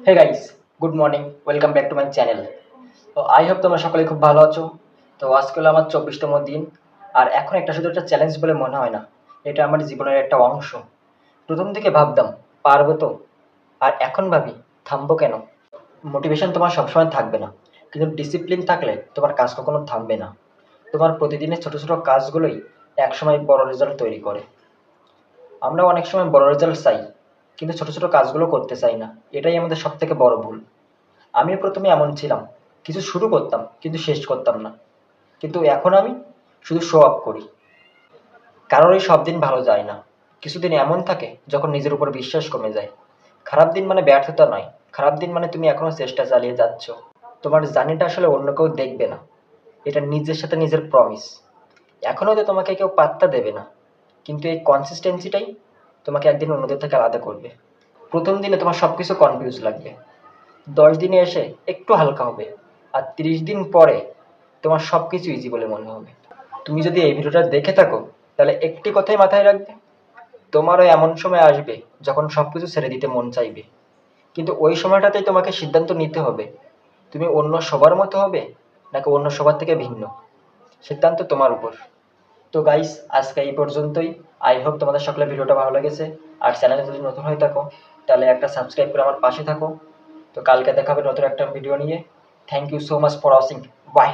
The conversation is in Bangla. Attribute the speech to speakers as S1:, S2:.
S1: Hey guys, good morning, welcome back to my channel. তো আই হোপ তোমরা সকলে খুব ভালো আছো। তো আজকে হলো আমার 24তম দিন। আর এখন এটা শুধু একটা চ্যালেঞ্জ বলে মনে হয় না, এটা আমার জীবনের একটা অংশ। প্রথম দিকে ভাবতাম পারবো তো, আর এখন ভাবি থামবো কেন। মোটিভেশন তোমার সবসময় থাকবে না, কিন্তু ডিসিপ্লিন থাকলে তোমার কাজ কখনো থামবে না। তোমার প্রতিদিনের ছোট ছোট কাজগুলোই একসময় বড় রেজাল্ট তৈরি করে। আমরা অনেক সময় বড় রেজাল্ট চাই, কিন্তু ছোট ছোট কাজগুলো করতে চাই না। এটাই আমাদের সব থেকে বড় ভুল। আমিও প্রথমে এমন ছিলাম, কিছু শুরু করতাম কিন্তু শেষ করতাম না। কিন্তু এখন আমি শুধু শো আপ করি। কারোরই সব দিন ভালো যায় না। কিছুদিন এমন থাকে যখন নিজের উপর বিশ্বাস কমে যায়। খারাপ দিন মানে ব্যর্থতা নয়, খারাপ দিন মানে তুমি এখনো চেষ্টা চালিয়ে যাচ্ছ। তোমার জার্নিটা আসলে অন্য কেউ দেখবে না, এটা নিজের সাথে নিজের প্রমিস। এখন হয়তো তোমাকে কেউ পাত্তা দেবে না, কিন্তু এই কনসিস্টেন্সিটাই তোমাকে একদিন অন্যদের থেকে আলাদা করবে। প্রথম দিনে তোমার সব কিছু কনফিউজ লাগবে, 10 দিনে এসে একটু হালকা হবে, আর 30 দিন পরে তোমার সব কিছু ইজি বলে মনে হবে। তুমি যদি এই ভিডিওটা দেখে থাকো, তাহলে একটি কথাই মাথায় রাখবে, তোমারও এমন সময় আসবে যখন সব কিছু ছেড়ে দিতে মন চাইবে। কিন্তু ওই সময়টাতেই তোমাকে সিদ্ধান্ত নিতে হবে, তুমি অন্য সবার মতো হবে নাকি অন্য সবার থেকে ভিন্ন। সিদ্ধান্ত তোমার উপর। তো গাইস, আজকে এই পর্যন্তই। আই হোপ তোমাদের সকলের ভিডিওটা ভালো লেগেছে। আর চ্যানেলে যদি নতুন হয়ে থাকো, তাহলে একটা সাবস্ক্রাইব করে আমার পাশে থাকো। তো কালকে দেখা হবে নতুন একটা ভিডিও নিয়ে। Thank you so much for watching. By.